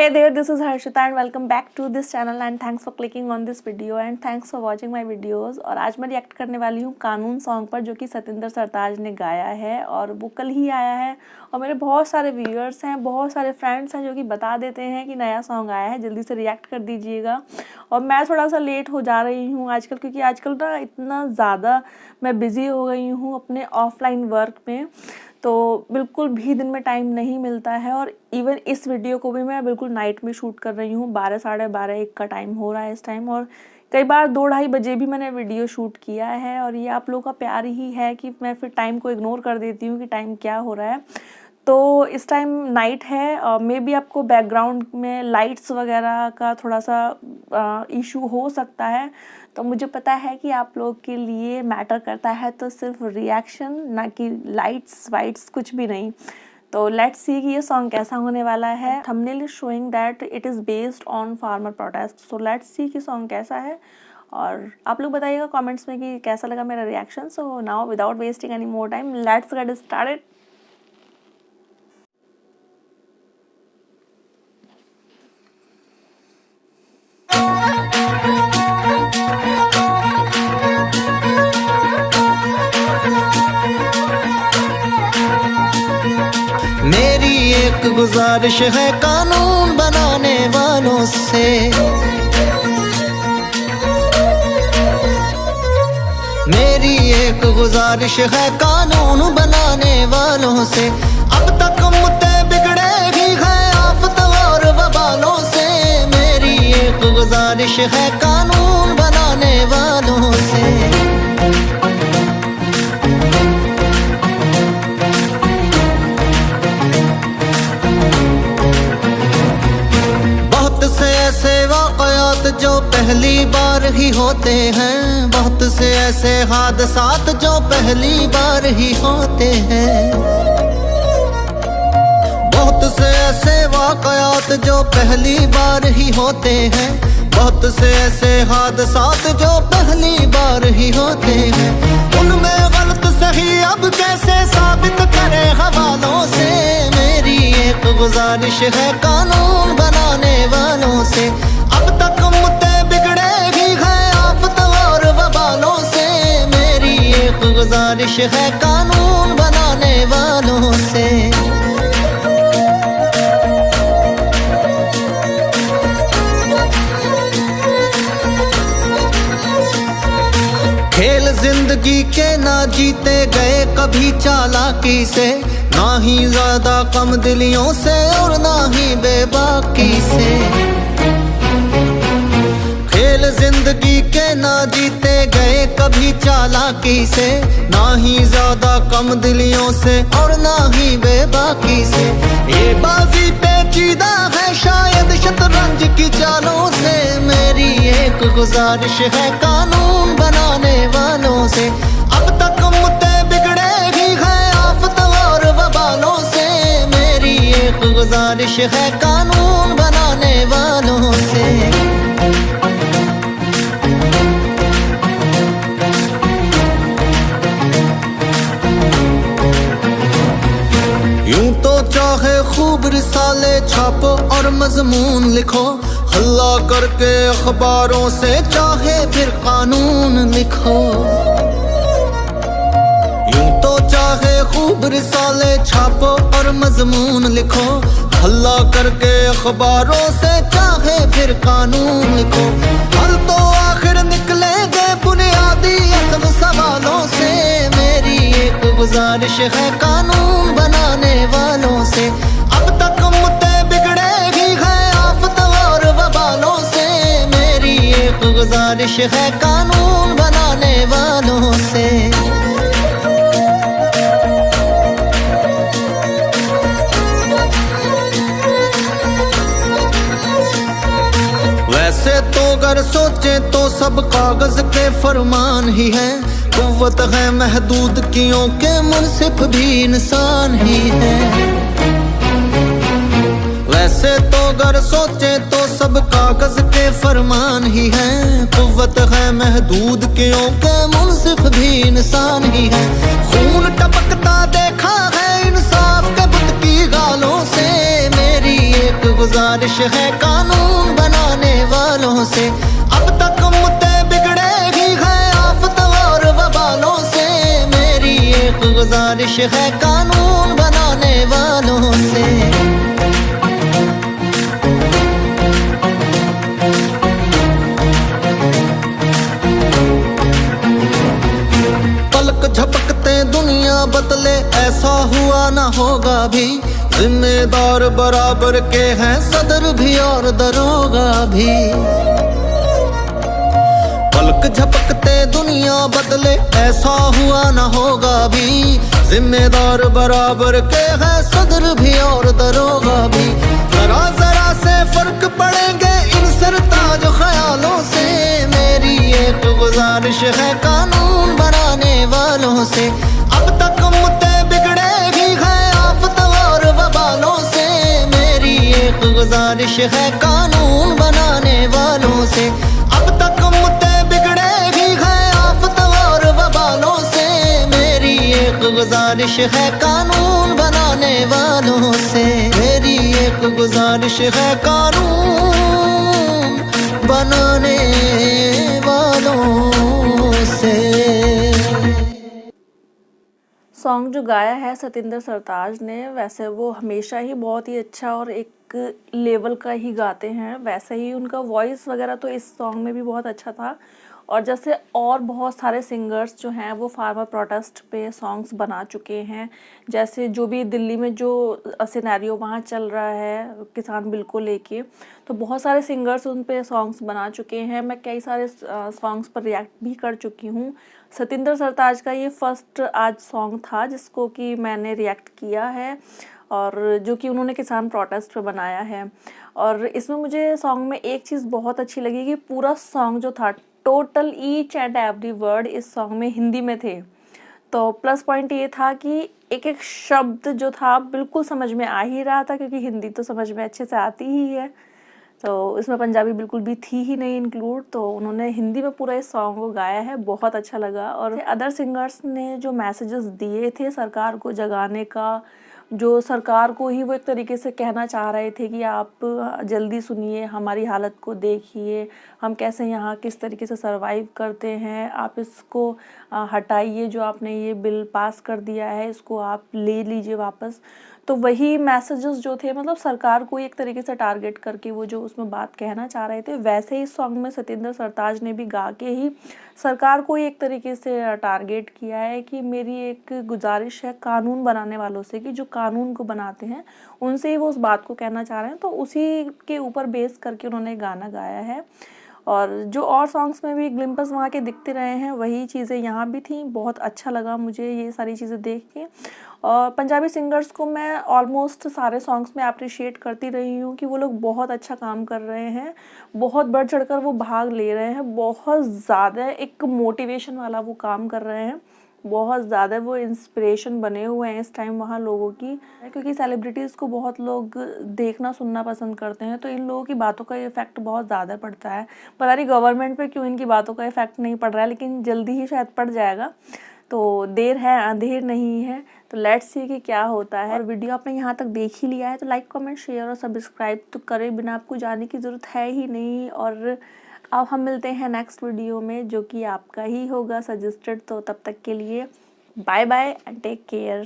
Hey there, this is Harshita and welcome back to this channel and thanks for clicking on this video and thanks for watching my videos। और आज मैं react करने वाली हूँ कानून song पर, जो कि सतिंदर सरताज ने गाया है और वो कल ही आया है। और मेरे बहुत सारे व्यूअर्स हैं, बहुत सारे फ्रेंड्स हैं जो कि बता देते हैं कि नया सॉन्ग आया है, जल्दी से रिएक्ट कर दीजिएगा। और मैं थोड़ा सा लेट हो जा रही हूँ आजकल, क्योंकि आजकल ना इतना ज़्यादा मैं बिज़ी हो गई हूँ अपने ऑफलाइन वर्क में, तो बिल्कुल भी दिन में टाइम नहीं मिलता है। और इवन इस वीडियो को भी मैं बिल्कुल नाइट में शूट कर रही हूँ, 12 साढ़े 12 1 का टाइम हो रहा है इस टाइम। और कई बार 2-2:30 बजे भी मैंने वीडियो शूट किया है। और ये आप लोगों का प्यार ही है कि मैं फिर टाइम को इग्नोर कर देती हूँ कि टाइम क्या हो रहा है। तो इस टाइम नाइट है और मे बी आपको बैकग्राउंड में लाइट्स वगैरह का थोड़ा सा इशू हो सकता है। तो मुझे पता है कि आप लोग के लिए मैटर करता है तो सिर्फ रिएक्शन, ना कि लाइट्स वाइट्स कुछ भी नहीं। तो लेट्स सी कि ये सॉन्ग कैसा होने वाला है। Thumbnail is showing that it is based on farmer protest. So let's see कि सॉन्ग कैसा है और आप लोग बताइएगा कमेंट्स में कि कैसा लगा मेरा reaction. So now without wasting any more time, let's get started. मेरी एक गुजारिश है कानून बनाने वालों से, मेरी एक गुजारिश है कानून बनाने वालों से। अब तक मुद्दे बिगड़े ही हैं आफत और वबालों से। मेरी एक गुजारिश है कानून बनाने वालों से। जो पहली बार ही होते हैं, बहुत से ऐसे हादसात जो पहली बार ही होते हैं, बहुत से ऐसे वाकयात जो पहली बार ही होते हैं, बहुत से ऐसे हादसात जो पहली बार ही होते हैं। उनमें गलत सही अब कैसे साबित करें हवालों से। मेरी एक गुजारिश है कानून बनाने वालों से। अब तक मुद्दे बिगड़े ही हैं आफत और वबालों से। मेरी एक गुजारिश है कानून बनाने वालों से। खेल जिंदगी के ना जीते गए कभी चालाकी से, ना ही ज्यादा कम दिलियों से और ना ही बेबाकी से। खेल जिंदगी के ना जीते गए कभी चालाकी से, ना ही ज्यादा कम दिलियों से और ना ही बेबाकी से। ये बाजी पेचीदा है शायद शतरंज की चालों से। मेरी एक गुजारिश है कानून बनाने वालों से। अब तक मुद्दे बिगड़े ही हैं आफत और वबालों से। मेरी एक गुजारिश है कानून बनाने वालों से। यूं तो चाहे खूब रिसाले छापो और मजमून लिखो, हल्ला करके अखबारों से चाहे फिर कानून लिखो। यूं तो चाहे खूब रिसाले छापो और मजमून लिखो, हल्ला करके अखबारों से चाहे फिर कानून लिखो। हल तो आखिर निकलेंगे बुनियादी असल सवालों से। मेरी एक गुजारिश है कानून बनाने वालों से। अब तक मुद्दे बिगड़े ही हैं आफत और वबालों से। मेरी एक गुजारिश है कानून बनाने वालों से। वैसे तो अगर सोचे तो सब कागज के फरमान ही हैं, कुव्वत है महदूद कियों के मुनसिफ भी इंसान ही है। वैसे तो अगर सोचे तो सब कागज के फरमान ही हैं, कुव्वत है महदूद कियों के मुनसिफ भी इंसान ही है। खून टपकता देखा है इंसाफ के बुत की गालों से। मेरी एक गुजारिश है कानून बनाने वालों से, अब तक मुद्दे बिगड़े ही हैं आफत और वबालों से। मेरी एक गुजारिश है कानून बनाने वालों से। पलक झपकते दुनिया बदले ऐसा हुआ ना होगा भी, जिम्मेदार बराबर के हैं सदर भी और दरोगा भी। पलक झपकते दुनिया बदले ऐसा हुआ ना होगा भी, जिम्मेदार बराबर के हैं सदर भी और दरोगा भी। जरा जरा से फर्क पड़ेंगे इन सरताज ख्यालों से। मेरी एक गुजारिश है कानून बनाने वालों से, अब तक मुद्दे बिगड़े ही हैं आफत और वबालों से। मेरी एक गुजारिश है कानून बनाने वालों से, अब तक मुद्दे बिगड़े ही हैं आफत और वबालों से। मेरी एक गुजारिश है कानून बनाने वालों से। मेरी एक गुजारिश है कानून बनाने वालों से। सॉन्ग जो गाया है सतिंदर सरताज ने, वैसे वो हमेशा ही बहुत ही अच्छा और एक लेवल का ही गाते हैं, वैसे ही उनका वॉइस वगैरह तो इस सॉन्ग में भी बहुत अच्छा था। और जैसे और बहुत सारे सिंगर्स जो हैं वो फार्मर प्रोटेस्ट पे सॉन्ग्स बना चुके हैं, जैसे जो भी दिल्ली में जो सिनेरियो वहाँ चल रहा है किसान बिल को लेके, तो बहुत सारे सिंगर्स उन पे सॉन्ग्स बना चुके हैं। मैं कई सारे सॉन्ग्स पर रिएक्ट भी कर चुकी हूँ। सतिंदर सरताज का ये फर्स्ट आज सॉन्ग था जिसको कि मैंने रिएक्ट किया है, और जो कि उन्होंने किसान प्रोटेस्ट पे बनाया है। और इसमें मुझे सॉन्ग में एक चीज़ बहुत अच्छी लगी कि पूरा सॉन्ग जो था total each and every word इस सॉन्ग में हिंदी में थे। तो प्लस पॉइंट ये था कि एक एक शब्द जो था बिल्कुल समझ में आ ही रहा था, क्योंकि हिंदी तो समझ में अच्छे से आती ही है, तो इसमें पंजाबी बिल्कुल भी थी ही नहीं इंक्लूड। तो उन्होंने हिंदी में पूरा इस सॉन्ग को गाया है, बहुत अच्छा लगा। और अदर सिंगर्स ने जो मैसेजेस दिए थे सरकार को जगाने का, जो सरकार को ही वो एक तरीके से कहना चाह रहे थे कि आप जल्दी सुनिए, हमारी हालत को देखिए, हम कैसे यहाँ किस तरीके से सरवाइव करते हैं, आप इसको हटाइए, जो आपने ये बिल पास कर दिया है इसको आप ले लीजिए वापस। तो वही मैसेजेस जो थे, मतलब सरकार को एक तरीके से टारगेट करके वो जो उसमें बात कहना चाह रहे थे, वैसे ही सॉन्ग में सतिंदर सरताज ने भी गा के ही सरकार को एक तरीके से टारगेट किया है कि मेरी एक गुजारिश है कानून बनाने वालों से, कि जो कानून को बनाते हैं उनसे ही वो उस बात को कहना चाह रहे हैं। तो उसी के ऊपर बेस करके उन्होंने गाना गाया है। और जो और सॉन्ग्स में भी ग्लिम्पस वहाँ के दिखते रहे हैं, वही चीज़ें यहाँ भी थी। बहुत अच्छा लगा मुझे ये सारी चीज़ें देख के। और पंजाबी सिंगर्स को मैं ऑलमोस्ट सारे सॉन्ग्स में अप्रिशिएट करती रही हूँ कि वो लोग बहुत अच्छा काम कर रहे हैं, बहुत बढ़ चढ़कर वो भाग ले रहे हैं, बहुत ज़्यादा एक मोटिवेशन वाला वो काम कर रहे हैं, बहुत ज़्यादा वो इंस्पिरेशन बने हुए हैं इस टाइम वहाँ लोगों की, क्योंकि सेलिब्रिटीज़ को बहुत लोग देखना सुनना पसंद करते हैं, तो इन लोगों की बातों का इफेक्ट बहुत ज़्यादा पड़ता है। पता नहीं गवर्नमेंट पे क्यों इनकी बातों का इफेक्ट नहीं पड़ रहा है, लेकिन जल्दी ही शायद पड़ जाएगा। तो देर है अंधेर नहीं है, तो लेट्स सी कि क्या होता है। और वीडियो आपने यहाँ तक देख ही लिया है तो लाइक कमेंट शेयर और सब्सक्राइब तो करे बिना आपको जाने की ज़रूरत है ही नहीं। और अब हम मिलते हैं नेक्स्ट वीडियो में, जो कि आपका ही होगा सजेस्टेड। तो तब तक के लिए bye bye and take care.